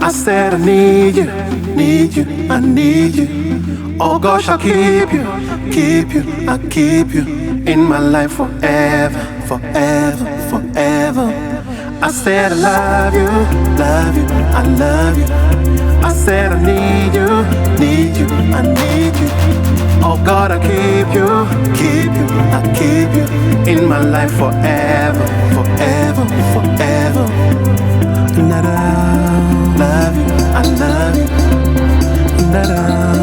I said I need you, I need you. Oh gosh, I'll keep you, I keep you in my life forever, forever, forever. I said I love you, I love you. I said I need you, I need you. Oh God, I keep you, I keep you in my life forever, forever, forever. And I love you, I love you.